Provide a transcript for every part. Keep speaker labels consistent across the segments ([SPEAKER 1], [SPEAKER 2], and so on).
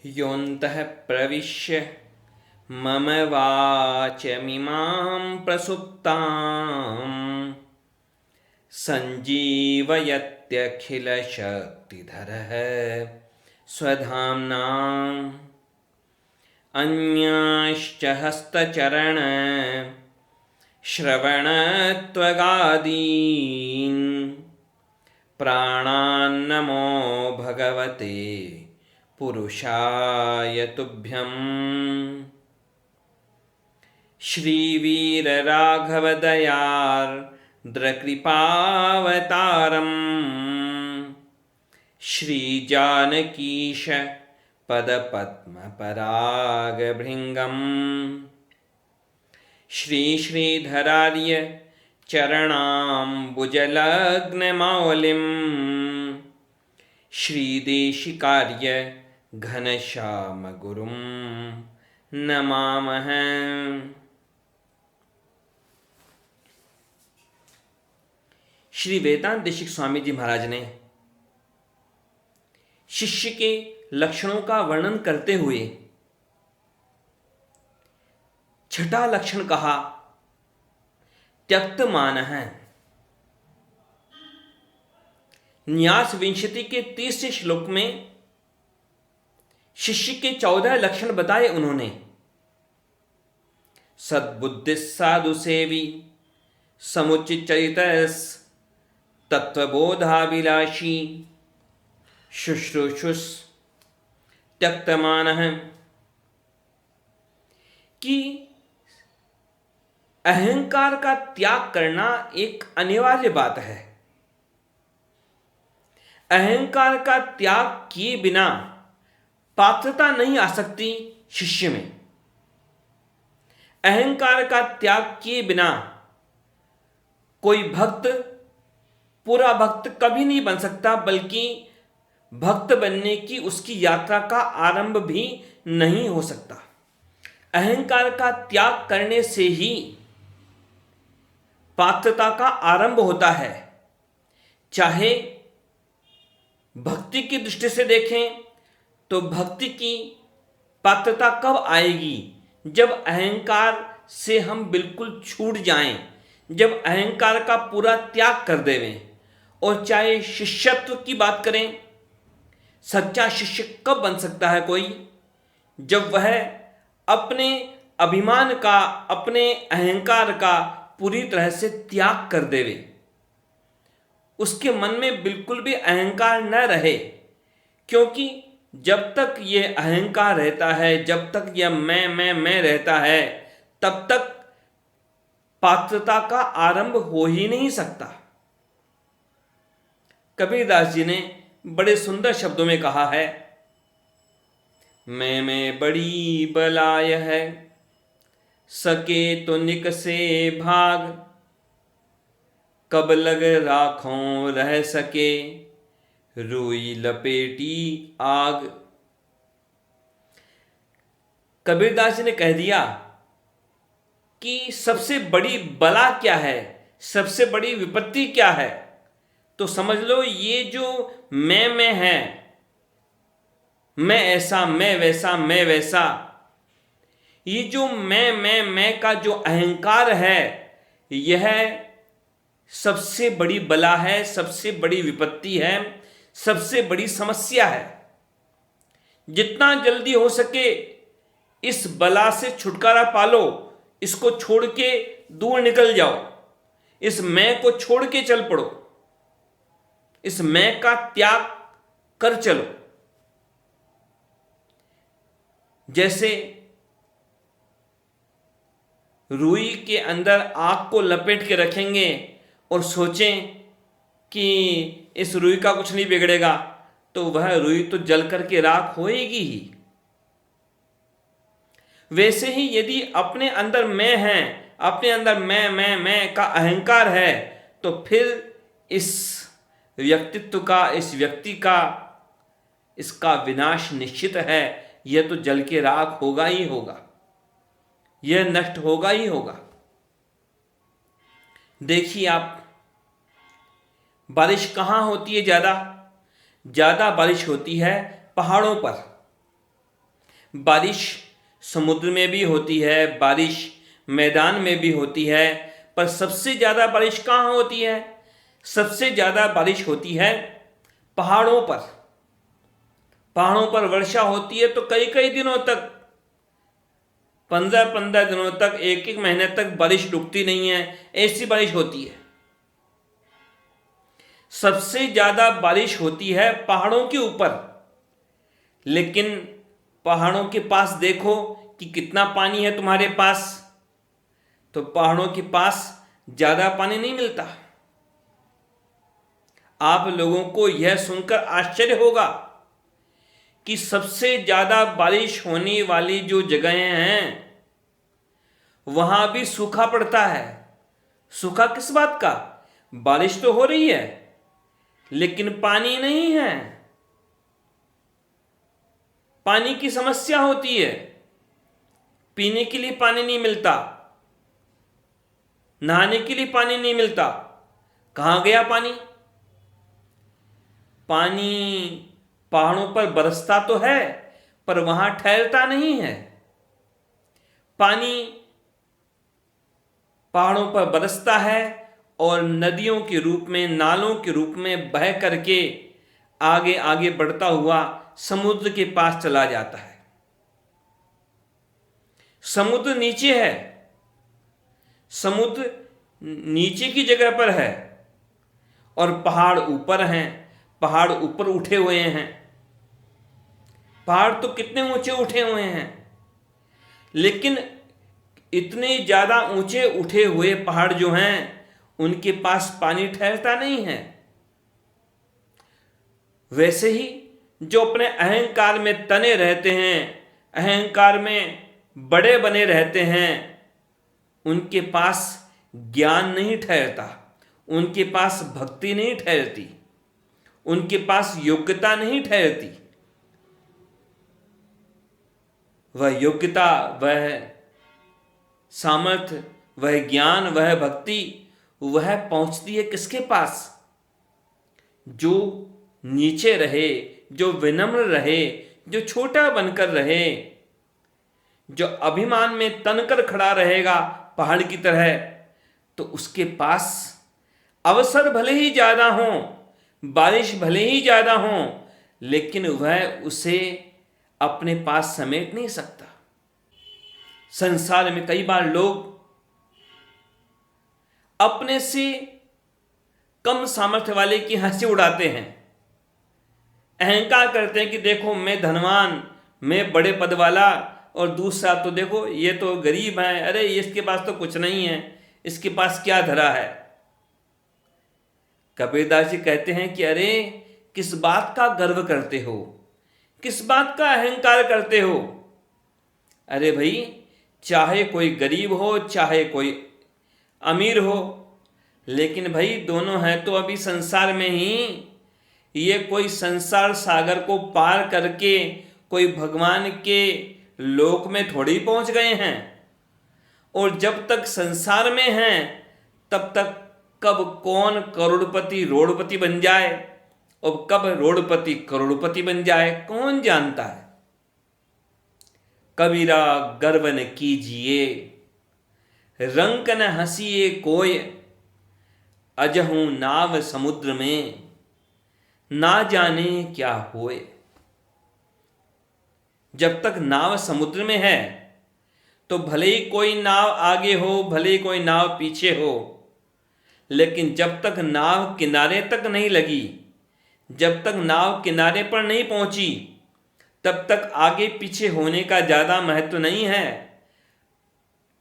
[SPEAKER 1] योऽन्तः प्रविश्य मम वाचमिमां प्रसुप्तां सञ्जीवयत्यखिलशक्तिधरः स्वधाम्ना अन्याश्च हस्तचरण श्रवणत्वगादीन् प्राणान्नमो भगवते पुरुषाय तुभ्यं। श्रीवीरराघवदयार्द्रकृपावतारम् श्रीजानकीश पदपद्मपरागभृङ्गम् श्रीश्रीधरार्य चरणाम्बुजलग्नमौलिं श्रीदेशिकार्य घनश्यामगुरुं नमामः। श्री वेदांत देशिक स्वामी जी महाराज ने शिष्य के लक्षणों का वर्णन करते हुए छठा लक्षण कहा त्यक्तमानः। न्यास विंशति के 30 श्लोक में शिष्य के 14 लक्षण बताए उन्होंने। सद्बुद्धि साधु सेवी समुचित चरितस् तत्वबोधाभिलाषी शुश्रूषुस् त्यक्तमानः। कि अहंकार का त्याग करना एक अनिवार्य बात है। अहंकार का त्याग किए बिना पात्रता नहीं आ सकती शिष्य में। अहंकार का त्याग किए बिना कोई भक्त पूरा भक्त कभी नहीं बन सकता, बल्कि भक्त बनने की उसकी यात्रा का आरंभ भी नहीं हो सकता। अहंकार का त्याग करने से ही पात्रता का आरंभ होता है। चाहे भक्ति की दृष्टि से देखें तो भक्ति की पात्रता कब आएगी? जब अहंकार से हम बिल्कुल छूट जाएं, जब अहंकार का पूरा त्याग कर देवें। और चाहे शिष्यत्व की बात करें, सच्चा शिष्य कब बन सकता है कोई? जब वह अपने अभिमान का, अपने अहंकार का पूरी तरह से त्याग कर देवे। उसके मन में बिल्कुल भी अहंकार न रहे, क्योंकि जब तक ये अहंकार रहता है, जब तक यह मैं रहता है, तब तक पात्रता का आरंभ हो ही नहीं सकता। कबीरदास जी ने बड़े सुंदर शब्दों में कहा है, मैं बड़ी बलाय है सके तो निकसे भाग, कब लग राखों रह सके रुई लपेटी आग। कबीरदास जी ने कह दिया कि सबसे बड़ी बला क्या है, सबसे बड़ी विपत्ति क्या है? तो समझ लो ये जो मैं है, मैं ऐसा, मैं वैसा, मैं वैसा, ये जो मैं का जो अहंकार है, यह सबसे बड़ी बला है, सबसे बड़ी विपत्ति है, सबसे बड़ी समस्या है। जितना जल्दी हो सके इस बला से छुटकारा पालो, इसको छोड़ के दूर निकल जाओ, इस मैं को छोड़ के चल पड़ो, इस मैं का त्याग कर चलो। जैसे रुई के अंदर आग को लपेट के रखेंगे और सोचें कि इस रुई का कुछ नहीं बिगड़ेगा, तो वह रुई तो जल करके राख होएगी ही। वैसे ही यदि अपने अंदर मैं है, अपने अंदर मैं का अहंकार है, तो फिर इस व्यक्तित्व का, इस व्यक्ति का, इसका विनाश निश्चित है। यह तो जल के राख होगा ही होगा, यह नष्ट होगा ही होगा। देखिए आप, बारिश कहाँ होती है ज़्यादा? ज़्यादा बारिश होती है पहाड़ों पर। बारिश समुद्र में भी होती है, बारिश मैदान में भी होती है, पर सबसे ज़्यादा बारिश कहाँ होती है? सबसे ज़्यादा बारिश होती है पहाड़ों पर। पहाड़ों पर वर्षा होती है तो कई कई दिनों तक, 15-15 दिनों तक, एक एक महीने तक बारिश रुकती नहीं है, ऐसी बारिश होती है। सबसे ज़्यादा बारिश होती है पहाड़ों के ऊपर। लेकिन पहाड़ों के पास देखो कि कितना पानी है तुम्हारे पास, तो पहाड़ों के पास ज़्यादा पानी नहीं मिलता। आप लोगों को यह सुनकर आश्चर्य होगा कि सबसे ज़्यादा बारिश होने वाली जो जगहें हैं वहाँ भी सूखा पड़ता है। सूखा किस बात का? बारिश तो हो रही है लेकिन पानी नहीं है, पानी की समस्या होती है, पीने के लिए पानी नहीं मिलता, नहाने के लिए पानी नहीं मिलता। कहाँ गया पानी? पानी पहाड़ों पर बरसता तो है पर वहां ठहरता नहीं है। पानी पहाड़ों पर बरसता है और नदियों के रूप में, नालों के रूप में बह करके आगे आगे बढ़ता हुआ समुद्र के पास चला जाता है। समुद्र नीचे है, समुद्र नीचे की जगह पर है और पहाड़ ऊपर हैं, पहाड़ ऊपर उठे हुए हैं। पहाड़ तो कितने ऊंचे उठे हुए हैं, लेकिन इतने ज़्यादा ऊंचे उठे हुए पहाड़ जो हैं उनके पास पानी ठहरता नहीं है। वैसे ही जो अपने अहंकार में तने रहते हैं, अहंकार में बड़े बने रहते हैं, उनके पास ज्ञान नहीं ठहरता, उनके पास भक्ति नहीं ठहरती, उनके पास योग्यता नहीं ठहरती। वह योग्यता, वह सामर्थ्य, वह ज्ञान, वह भक्ति, वह पहुंचती है किसके पास? जो नीचे रहे, जो विनम्र रहे, जो छोटा बनकर रहे, जो अभिमान में तनकर खड़ा रहेगा पहाड़ की तरह, तो उसके पास अवसर भले ही ज़्यादा हों, बारिश भले ही ज़्यादा हों, लेकिन वह उसे अपने पास समेट नहीं सकता। संसार में कई बार लोग अपने से कम सामर्थ्य वाले की हंसी उड़ाते हैं, अहंकार करते हैं कि देखो मैं धनवान, मैं बड़े पद वाला, और दूसरा तो देखो ये तो गरीब है, अरे इसके पास तो कुछ नहीं है, इसके पास क्या धरा है। कबीरदास जी कहते हैं कि अरे किस बात का गर्व करते हो, किस बात का अहंकार करते हो। अरे भाई, चाहे कोई गरीब हो चाहे कोई अमीर हो, लेकिन भाई दोनों हैं तो अभी संसार में ही। ये कोई संसार सागर को पार करके कोई भगवान के लोक में थोड़ी पहुंच गए हैं। और जब तक संसार में हैं तब तक कब कौन करोड़पति रोड़पति बन जाए और कब रोड़पति करोड़पति बन जाए कौन जानता है। कबीरा गर्व न कीजिए, रंक न हंसिए कोय, अजहूं नाव समुद्र में, ना जाने क्या होए। जब तक नाव समुद्र में है तो भले ही कोई नाव आगे हो, भले ही कोई नाव पीछे हो, लेकिन जब तक नाव किनारे तक नहीं लगी, जब तक नाव किनारे पर नहीं पहुंची, तब तक आगे पीछे होने का ज़्यादा महत्व नहीं है।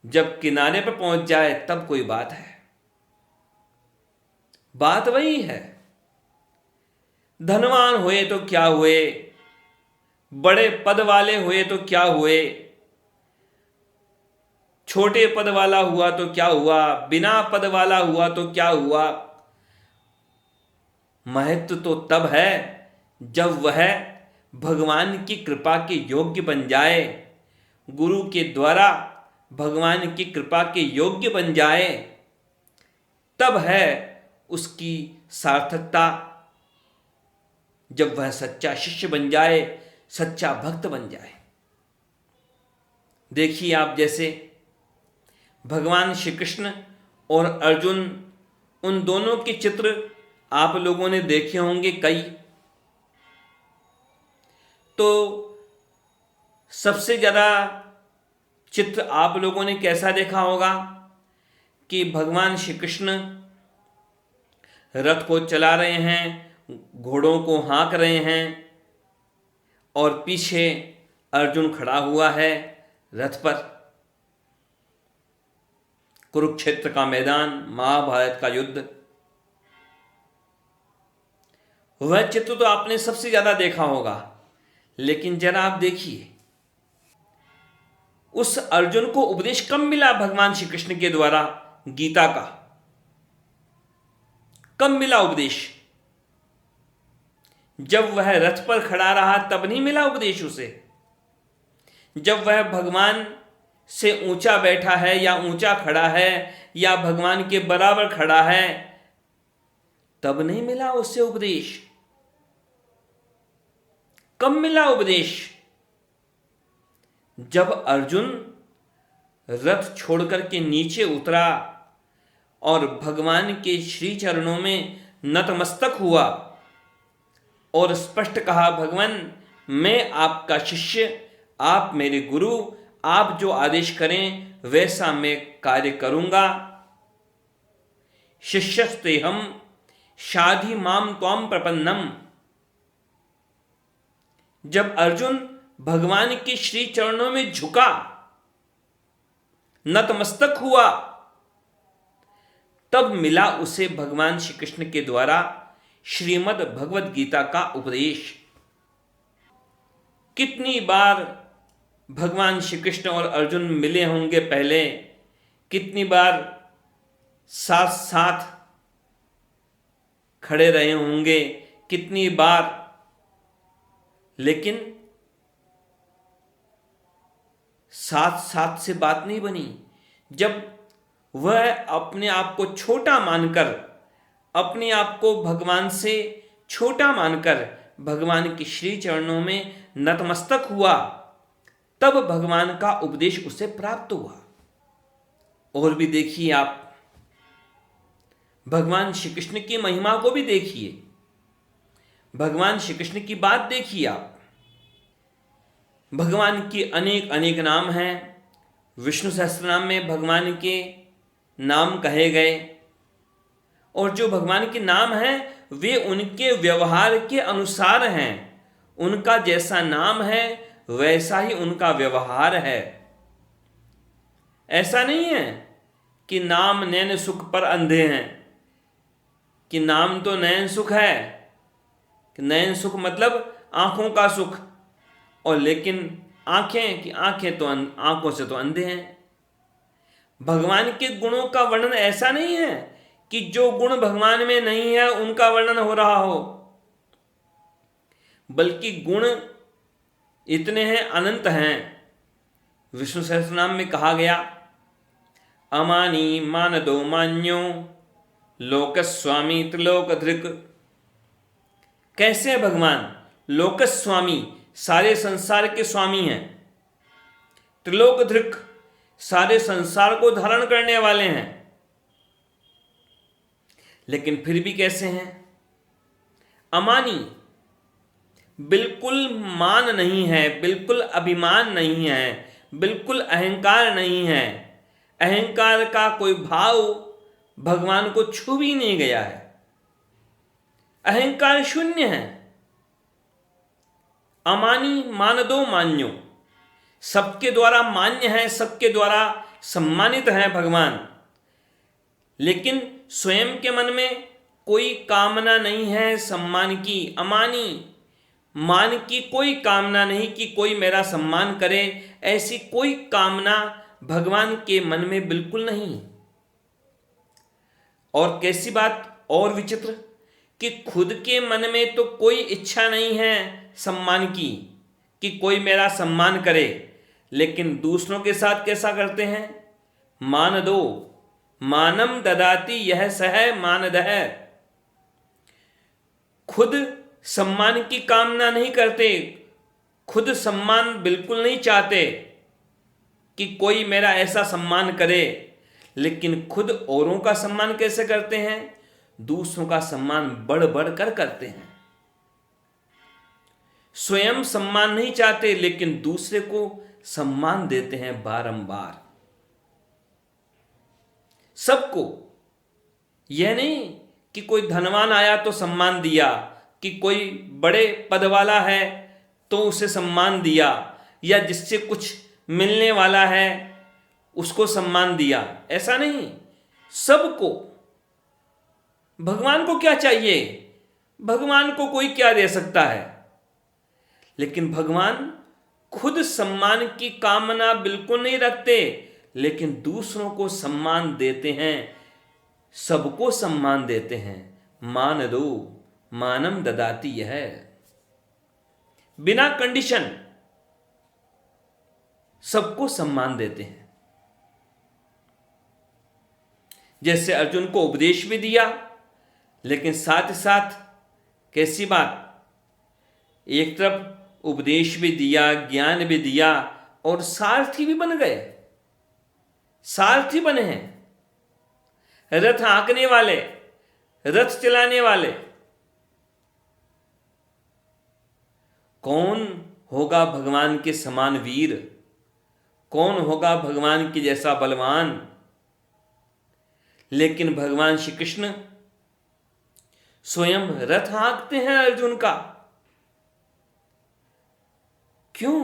[SPEAKER 1] जब किनारे पर पहुंच जाए तब कोई बात है। बात वही है। धनवान हुए तो क्या हुए, बड़े पद वाले हुए तो क्या हुए, छोटे पद वाला हुआ तो क्या हुआ, बिना पद वाला हुआ तो क्या हुआ। महत्व तो तब है जब वह भगवान की कृपा के योग्य बन जाए, गुरु के द्वारा भगवान की कृपा के योग्य बन जाए, तब है उसकी सार्थकता। जब वह सच्चा शिष्य बन जाए, सच्चा भक्त बन जाए। देखिए आप, जैसे भगवान श्री कृष्ण और अर्जुन, उन दोनों के चित्र आप लोगों ने देखे होंगे कई। तो सबसे ज़्यादा चित्र आप लोगों ने कैसा देखा होगा कि भगवान श्री कृष्ण रथ को चला रहे हैं, घोड़ों को हाँक रहे हैं, और पीछे अर्जुन खड़ा हुआ है रथ पर। कुरुक्षेत्र का मैदान, महाभारत का युद्ध, वह चित्र तो आपने सबसे ज्यादा देखा होगा। लेकिन जरा आप देखिए, उस अर्जुन को उपदेश कब मिला भगवान श्री कृष्ण के द्वारा गीता का? कब मिला उपदेश? जब वह रथ पर खड़ा रहा तब नहीं मिला उपदेश उसे? जब वह भगवान से ऊंचा बैठा है या ऊंचा खड़ा है या भगवान के बराबर खड़ा है, तब नहीं मिला उससे उपदेश? कब मिला उपदेश? जब अर्जुन रथ छोड़कर के नीचे उतरा और भगवान के श्री चरणों में नतमस्तक हुआ और स्पष्ट कहा, भगवान मैं आपका शिष्य, आप मेरे गुरु, आप जो आदेश करें वैसा मैं कार्य करूंगा। शिष्यस्तेहम शाधि माम त्वाम प्रपन्नम। जब अर्जुन भगवान के श्री चरणों में झुका, नतमस्तक हुआ, तब मिला उसे भगवान श्री कृष्ण के द्वारा श्रीमद् भगवद गीता का उपदेश। कितनी बार भगवान श्री कृष्ण और अर्जुन मिले होंगे पहले, कितनी बार साथ साथ खड़े रहे होंगे, कितनी बार, लेकिन साथ साथ से बात नहीं बनी। जब वह अपने आप को छोटा मानकर, अपने आप को भगवान से छोटा मानकर भगवान के श्री चरणों में नतमस्तक हुआ, तब भगवान का उपदेश उसे प्राप्त हुआ। और भी देखिए आप, भगवान श्री कृष्ण की महिमा को भी देखिए, भगवान श्री कृष्ण की बात देखिए आप। भगवान के अनेक अनेक नाम हैं। विष्णु सहस्त्रनाम में भगवान के नाम कहे गए, और जो भगवान के नाम हैं वे उनके व्यवहार के अनुसार हैं। उनका जैसा नाम है वैसा ही उनका व्यवहार है। ऐसा नहीं है कि नाम नैन सुख पर अंधे हैं, कि नाम तो नैन सुख है, कि नैन सुख मतलब आंखों का सुख, और लेकिन आंखें, कि आंखें तो आंखों से तो अंधे हैं। भगवान के गुणों का वर्णन ऐसा नहीं है कि जो गुण भगवान में नहीं है उनका वर्णन हो रहा हो, बल्कि गुण इतने हैं, अनंत हैं। विष्णु सहस्त्रनाम में कहा गया, अमानी मानदो मान्यो लोकस्वामी त्रिलोकधृक। कैसे है भगवान? लोकस्वामी, सारे संसार के स्वामी हैं। त्रिलोकधृक, सारे संसार को धारण करने वाले हैं। लेकिन फिर भी कैसे हैं? अमानी, बिल्कुल मान नहीं है, बिल्कुल अभिमान नहीं है, बिल्कुल अहंकार नहीं है। अहंकार का कोई भाव भगवान को छू भी नहीं गया है। अहंकार शून्य है। अमानी मानदो मान्यो, सबके द्वारा मान्य है, सबके द्वारा सम्मानित है भगवान। लेकिन स्वयं के मन में कोई कामना नहीं है सम्मान की। अमानी, मान की कोई कामना नहीं कि कोई मेरा सम्मान करे, ऐसी कोई कामना भगवान के मन में बिल्कुल नहीं। और कैसी बात और विचित्र कि खुद के मन में तो कोई इच्छा नहीं है सम्मान की, कि कोई मेरा सम्मान करे, लेकिन दूसरों के साथ कैसा करते हैं? मान दो, मानम ददाति यह सह मानदह। खुद सम्मान की कामना नहीं करते, खुद सम्मान बिल्कुल नहीं चाहते, कि कोई मेरा ऐसा सम्मान करे, लेकिन खुद औरों का सम्मान कैसे करते हैं? दूसरों का सम्मान बढ़ बढ़ कर करते हैं। स्वयं सम्मान नहीं चाहते, लेकिन दूसरे को सम्मान देते हैं बारंबार। सबको, यह नहीं कि कोई धनवान आया तो सम्मान दिया, कि कोई बड़े पद वाला है तो उसे सम्मान दिया, या जिससे कुछ मिलने वाला है उसको सम्मान दिया, ऐसा नहीं। सबको। भगवान को क्या चाहिए? भगवान को कोई क्या दे सकता है? लेकिन भगवान खुद सम्मान की कामना बिल्कुल नहीं रखते, लेकिन दूसरों को सम्मान देते हैं, सबको सम्मान देते हैं। मान दो मानम ददाती है, बिना कंडीशन सबको सम्मान देते हैं। जैसे अर्जुन को उपदेश भी दिया, लेकिन साथ ही साथ कैसी बात, एक तरफ उपदेश भी दिया, ज्ञान भी दिया, और सारथी भी बन गए। सारथी बने हैं, रथ हाँकने वाले, रथ चलाने वाले। कौन होगा भगवान के समान वीर? कौन होगा भगवान के जैसा बलवान? लेकिन भगवान श्री कृष्ण स्वयं रथ हाँकते हैं अर्जुन का। क्यों?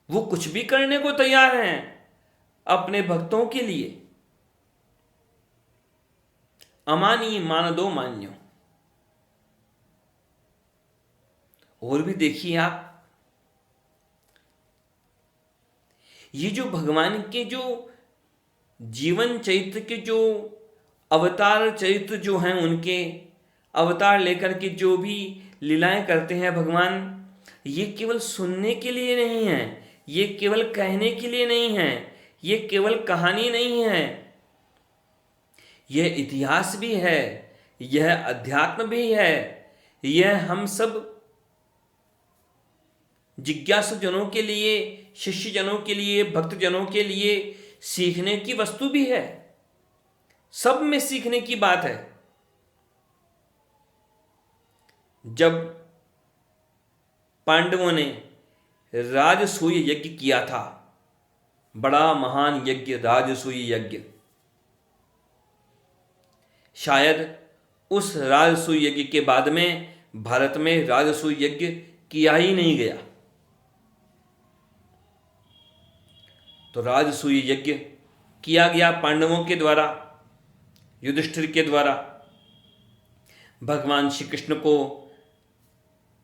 [SPEAKER 1] वो कुछ भी करने को तैयार हैं अपने भक्तों के लिए। अमानी मान दो मान्यो। और भी देखिए आप, ये जो भगवान के जो जीवन चरित्र के जो अवतार चरित्र जो हैं, उनके अवतार लेकर के जो भी लीलाएं करते हैं भगवान, ये केवल सुनने के लिए नहीं है, ये केवल कहने के लिए नहीं है, ये केवल कहानी नहीं है, यह इतिहास भी है, यह अध्यात्म भी है, यह हम सब जिज्ञासु जनों के लिए, शिष्य जनों के लिए, भक्त जनों के लिए सीखने की वस्तु भी है। सब में सीखने की बात है। जब पांडवों ने राजसूय यज्ञ किया था, बड़ा महान यज्ञ, राजसूय यज्ञ, शायद उस राजसूय यज्ञ के बाद में भारत में राजसूय यज्ञ किया ही नहीं गया। तो राजसूय यज्ञ किया गया पांडवों के द्वारा, युधिष्ठिर के द्वारा। भगवान श्री कृष्ण को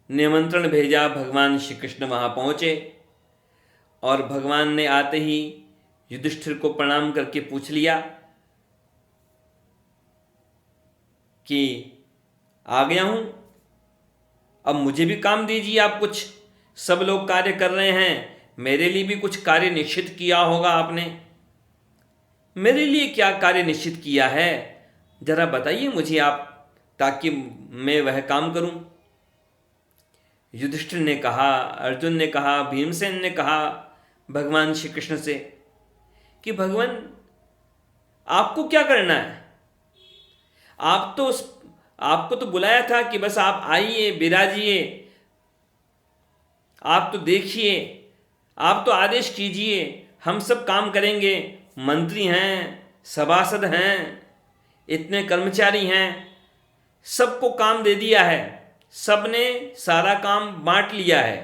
[SPEAKER 1] निमंत्रण भेजा, भगवान श्री कृष्ण वहाँ पहुँचे, और भगवान ने आते ही युधिष्ठिर को प्रणाम करके पूछ लिया कि आ गया हूँ, अब मुझे भी काम दीजिए आप कुछ। सब लोग कार्य कर रहे हैं, मेरे लिए भी कुछ कार्य निश्चित किया होगा आपने। मेरे लिए क्या कार्य निश्चित किया है, जरा बताइए मुझे आप, ताकि मैं वह काम करूं। युधिष्ठिर ने कहा, अर्जुन ने कहा, भीमसेन ने कहा भगवान श्री कृष्ण से कि भगवान आपको क्या करना है? आपको तो बुलाया था कि बस आप आइए, विराजिए, आप तो देखिए, आप तो आदेश कीजिए, हम सब काम करेंगे। मंत्री हैं, सभासद हैं, इतने कर्मचारी हैं, सबको काम दे दिया है, सबने सारा काम बांट लिया है,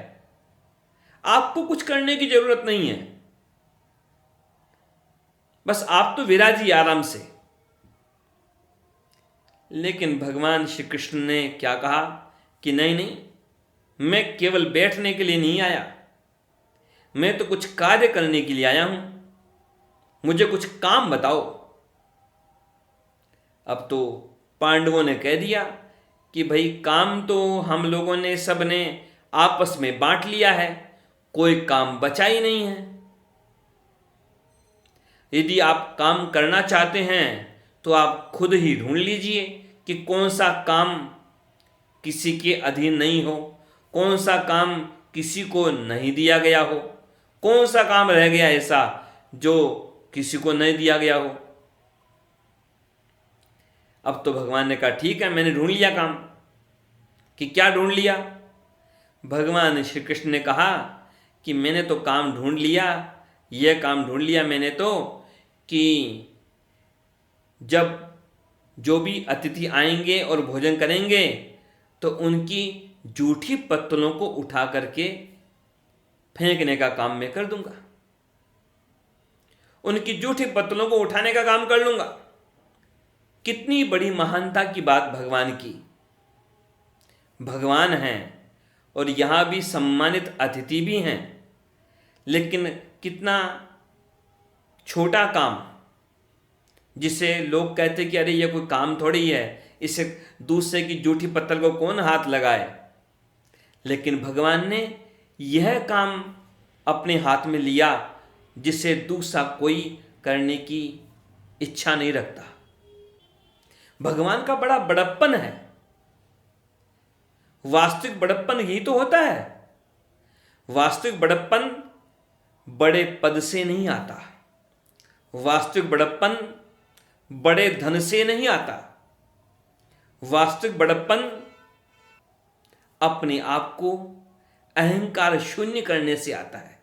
[SPEAKER 1] आपको कुछ करने की जरूरत नहीं है, बस आप तो विराजिए आराम से। लेकिन भगवान श्री कृष्ण ने क्या कहा कि नहीं नहीं, मैं केवल बैठने के लिए नहीं आया, मैं तो कुछ कार्य करने के लिए आया हूं, मुझे कुछ काम बताओ। अब तो पांडवों ने कह दिया कि भाई काम तो हम लोगों ने सब ने आपस में बांट लिया है, कोई काम बचा ही नहीं है। यदि आप काम करना चाहते हैं तो आप खुद ही ढूंढ लीजिए कि कौन सा काम किसी के अधीन नहीं हो, कौन सा काम किसी को नहीं दिया गया हो, कौन सा काम रह गया ऐसा जो किसी को नहीं दिया गया हो? अब तो भगवान ने कहा ठीक है, मैंने ढूंढ लिया काम। कि क्या ढूंढ लिया? भगवान श्री कृष्ण ने कहा कि मैंने तो काम ढूंढ लिया, यह काम ढूंढ लिया मैंने तो कि जब जो भी अतिथि आएंगे और भोजन करेंगे तो उनकी जूठी पत्तलों को उठा करके फेंकने का काम मैं कर दूंगा। उनकी जूठी पत्तलों को उठाने का काम कर लूंगा। कितनी बड़ी महानता की बात भगवान की। भगवान हैं और यहां भी सम्मानित अतिथि भी हैं, लेकिन कितना छोटा काम, जिसे लोग कहते कि अरे ये कोई काम थोड़ी है, इसे दूसरे की जूठी पत्तल को कौन हाथ लगाए। लेकिन भगवान ने यह काम अपने हाथ में लिया जिसे दूसरा कोई करने की इच्छा नहीं रखता। भगवान का बड़ा बड़प्पन है। वास्तविक बड़प्पन यही तो होता है। वास्तविक बड़प्पन बड़े पद से नहीं आता, वास्तविक बड़प्पन बड़े धन से नहीं आता। वास्तविक बड़प्पन अपने आप को अहंकार शून्य करने से आता है,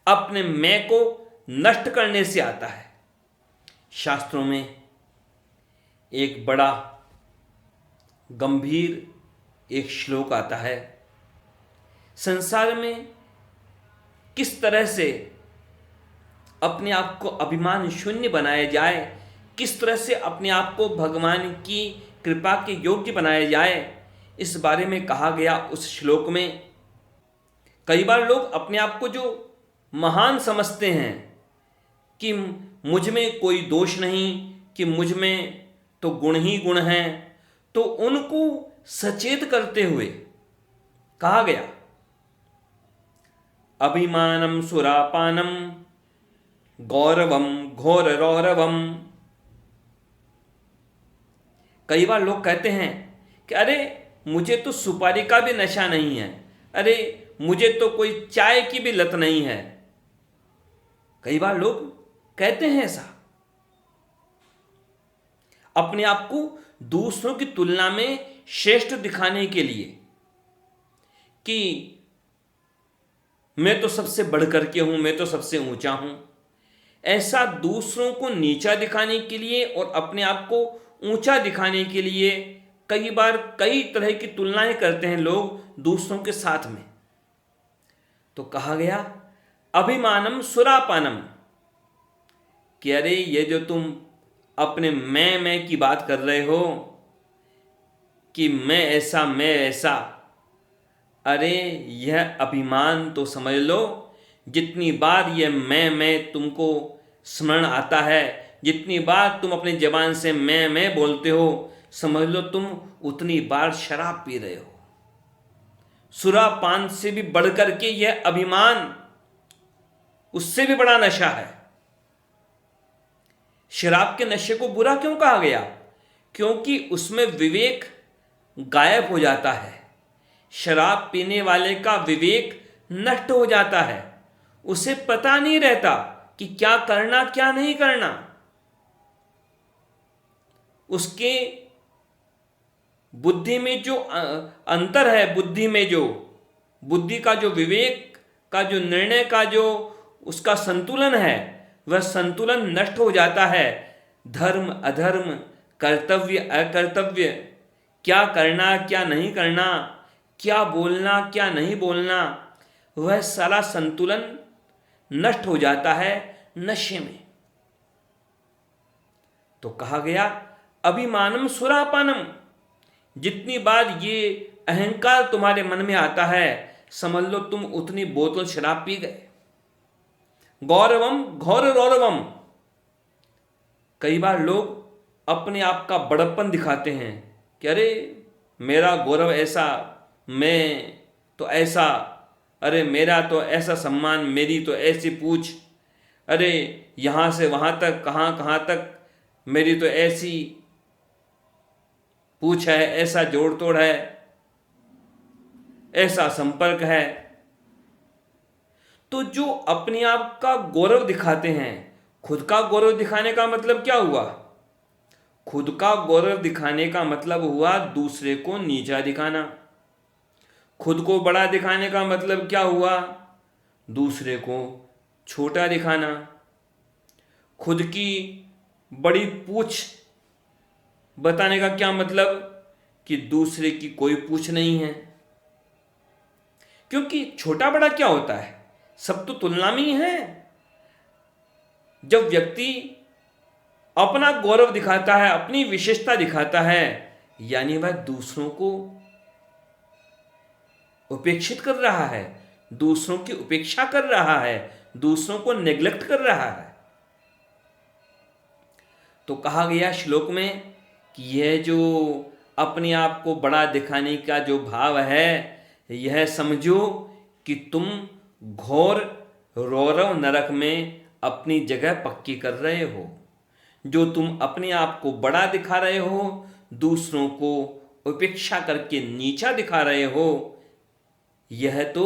[SPEAKER 1] अपने मैं को नष्ट करने से आता है। शास्त्रों में एक बड़ा गंभीर एक श्लोक आता है, संसार में किस तरह से अपने आप को अभिमान शून्य बनाया जाए, किस तरह से अपने आप को भगवान की कृपा के योग्य बनाया जाए, इस बारे में कहा गया उस श्लोक में। कई बार लोग अपने आप को जो महान समझते हैं कि मुझ में कोई दोष नहीं, कि मुझ में तो गुण ही गुण हैं, तो उनको सचेत करते हुए कहा गया अभिमानम सुरापानम गौरवम घोर रौरवम। कई बार लोग कहते हैं कि अरे मुझे तो सुपारी का भी नशा नहीं है, अरे मुझे तो कोई चाय की भी लत नहीं है। कई बार लोग कहते हैं ऐसा, अपने आप को दूसरों की तुलना में श्रेष्ठ दिखाने के लिए कि मैं तो सबसे बढ़कर के हूं, मैं तो सबसे ऊंचा हूं। ऐसा दूसरों को नीचा दिखाने के लिए और अपने आप को ऊंचा दिखाने के लिए कई बार कई तरह की तुलनाएं करते हैं लोग दूसरों के साथ में। तो कहा गया अभिमानम सुरापानम, कि अरे ये जो तुम अपने मैं की बात कर रहे हो कि मैं ऐसा, अरे यह अभिमान तो समझ लो, जितनी बार यह मैं तुमको स्मरण आता है, जितनी बार तुम अपनी जबान से मैं बोलते हो, समझ लो तुम उतनी बार शराब पी रहे हो। सुरापान से भी बढ़कर के यह अभिमान, उससे भी बड़ा नशा है। शराब के नशे को बुरा क्यों कहा गया? क्योंकि उसमें विवेक गायब हो जाता है। शराब पीने वाले का विवेक नष्ट हो जाता है, उसे पता नहीं रहता कि क्या करना क्या नहीं करना। उसके बुद्धि में जो अंतर है, बुद्धि का जो विवेक का जो निर्णय का जो उसका संतुलन है, वह संतुलन नष्ट हो जाता है। धर्म अधर्म, कर्तव्य अकर्तव्य, क्या करना क्या नहीं करना, क्या बोलना क्या नहीं बोलना, वह सारा संतुलन नष्ट हो जाता है नशे में। तो कहा गया अभिमानम सुरापानम, जितनी बार ये अहंकार तुम्हारे मन में आता है, समझ लो तुम उतनी बोतल शराब पी गए। गौरवम घोर रौरवम, कई बार लोग अपने आप का बड़प्पन दिखाते हैं कि अरे मेरा गौरव ऐसा, मैं तो ऐसा, अरे मेरा तो ऐसा सम्मान, मेरी तो ऐसी पूछ, अरे यहाँ से वहाँ तक, कहाँ कहाँ तक मेरी तो ऐसी पूछ है, ऐसा जोड़ तोड़ है, ऐसा संपर्क है। तो जो अपने आप का गौरव दिखाते हैं, खुद का गौरव दिखाने का मतलब क्या हुआ? खुद का गौरव दिखाने का मतलब हुआ दूसरे को नीचा दिखाना। खुद को बड़ा दिखाने का मतलब क्या हुआ? दूसरे को छोटा दिखाना। खुद की बड़ी पूछ बताने का क्या मतलब? कि दूसरे की कोई पूछ नहीं है। क्योंकि छोटा बड़ा क्या होता है? सब तो तुलना में ही है। जब व्यक्ति अपना गौरव दिखाता है, अपनी विशेषता दिखाता है, यानी वह दूसरों को उपेक्षित कर रहा है, दूसरों की उपेक्षा कर रहा है, दूसरों को नेग्लेक्ट कर रहा है। तो कहा गया श्लोक में कि यह जो अपने आप को बड़ा दिखाने का जो भाव है, यह समझो कि तुम घोर रौरव नरक में अपनी जगह पक्की कर रहे हो। जो तुम अपने आप को बड़ा दिखा रहे हो, दूसरों को उपेक्षा करके नीचा दिखा रहे हो, यह तो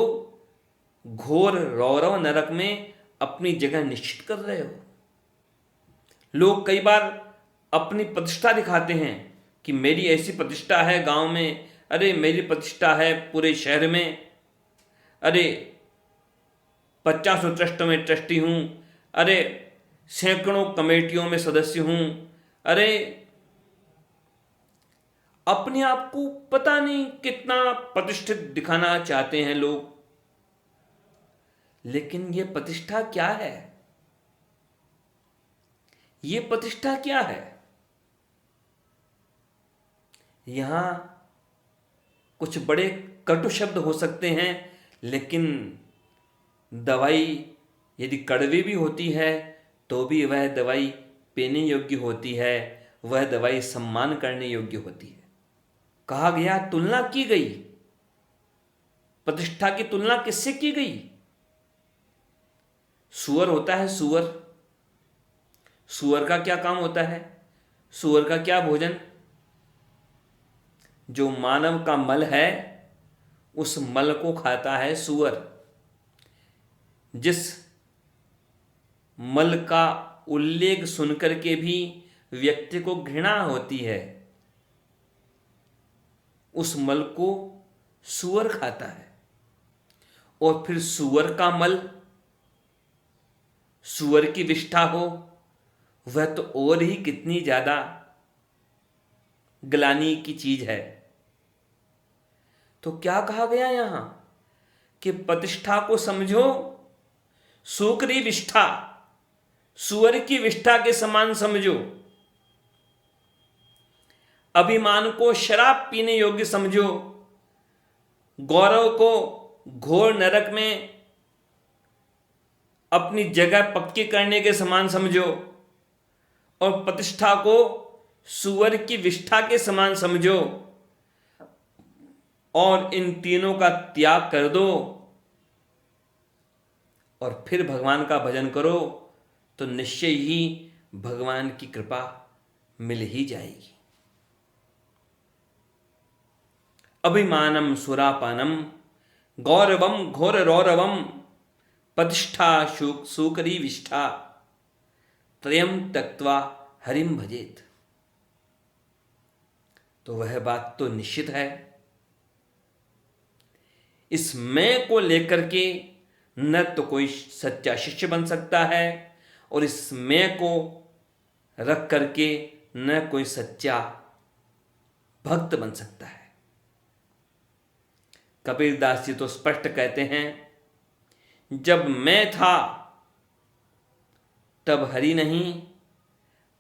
[SPEAKER 1] घोर रौरव नरक में अपनी जगह निश्चित कर रहे हो। लोग कई बार अपनी प्रतिष्ठा दिखाते हैं कि मेरी ऐसी प्रतिष्ठा है गांव में, अरे मेरी प्रतिष्ठा है पूरे शहर में, अरे 50 ट्रस्टों में ट्रस्टी हूँ, अरे सैकड़ों कमेटियों में सदस्य हूँ, अरे अपने आप को पता नहीं कितना प्रतिष्ठित दिखाना चाहते हैं लोग। लेकिन ये प्रतिष्ठा क्या है? ये प्रतिष्ठा क्या है? यहां कुछ बड़े कटु शब्द हो सकते हैं, लेकिन दवाई यदि कड़वी भी होती है तो भी वह दवाई पीने योग्य होती है, वह दवाई सम्मान करने योग्य होती है। कहा गया, तुलना की गई। प्रतिष्ठा की तुलना किससे की गई? सूअर होता है सूअर। सूअर का क्या काम होता है? सूअर का क्या भोजन? जो मानव का मल है, उस मल को खाता है सूअर। जिस मल का उल्लेख सुनकर के भी व्यक्ति को घृणा होती है, उस मल को सूअर खाता है। और फिर सूअर का मल, सूअर की विष्ठा हो, वह तो और ही कितनी ज्यादा ग्लानि की चीज है। तो क्या कहा गया यहां? कि प्रतिष्ठा को समझो सूकरी विष्ठा, सूअर की विष्ठा के समान समझो। अभिमान को शराब पीने योग्य समझो। गौरव को घोर नरक में अपनी जगह पक्की करने के समान समझो। और प्रतिष्ठा को सूअर की विष्ठा के समान समझो। और इन तीनों का त्याग कर दो और फिर भगवान का भजन करो, तो निश्चय ही भगवान की कृपा मिल ही जाएगी। अभिमानम सुरापानम गौरवम घोर रौरवम प्रतिष्ठा सूकरी विष्ठा त्रयम त्यक्त्वा हरिम भजेत। तो वह बात तो निश्चित है। इस मैं को लेकर के न तो कोई सच्चा शिष्य बन सकता है, और इस मैं को रख करके न कोई सच्चा भक्त बन सकता है। कबीरदास जी तो स्पष्ट कहते हैं, जब मैं था तब हरि नहीं,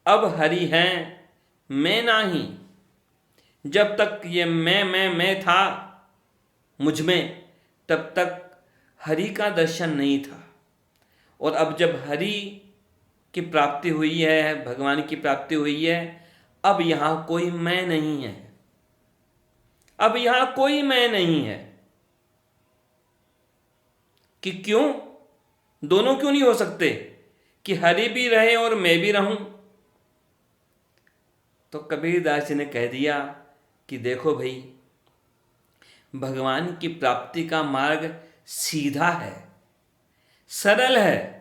[SPEAKER 1] अब हरि है मैं नहीं। जब तक ये मैं था मुझ में, तब तक हरि का दर्शन नहीं था। और अब जब हरि की प्राप्ति हुई है, भगवान की प्राप्ति हुई है, अब यहां कोई मैं नहीं है। अब यहां कोई मैं नहीं है। कि क्यों? दोनों क्यों नहीं हो सकते? कि हरि भी रहे और मैं भी रहूं? तो कबीरदास जी ने कह दिया कि देखो भाई, भगवान की प्राप्ति का मार्ग सीधा है। सरल है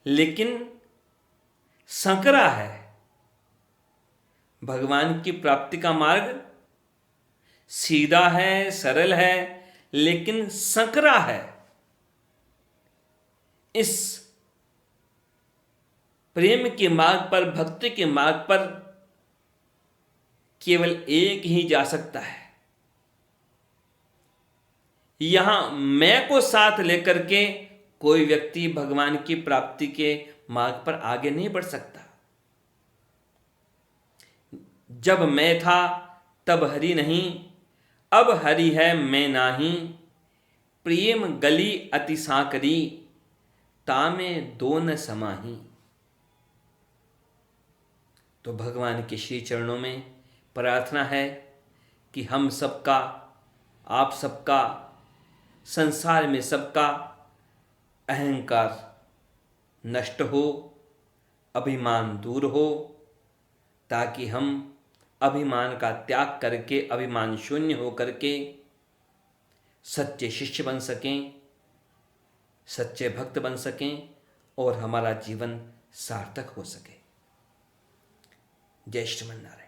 [SPEAKER 1] लेकिन संकरा है। भगवान की प्राप्ति का मार्ग सीधा है, सरल है, लेकिन संकरा है। इस प्रेम के मार्ग पर, भक्ति के मार्ग पर केवल एक ही जा सकता है। यहां मैं को साथ लेकर के कोई व्यक्ति भगवान की प्राप्ति के मार्ग पर आगे नहीं बढ़ सकता। जब मैं था तब हरि नहीं, अब हरि है मैं नाही। प्रेम गली अति सांकरी, तामे दोन समाही। तो भगवान के श्री चरणों में प्रार्थना है कि हम सबका, आप सबका, संसार में सबका अहंकार नष्ट हो, अभिमान दूर हो, ताकि हम अभिमान का त्याग करके, अभिमान शून्य हो करके सच्चे शिष्य बन सकें, सच्चे भक्त बन सकें और हमारा जीवन सार्थक हो सके। जय श्रीमन नारायण।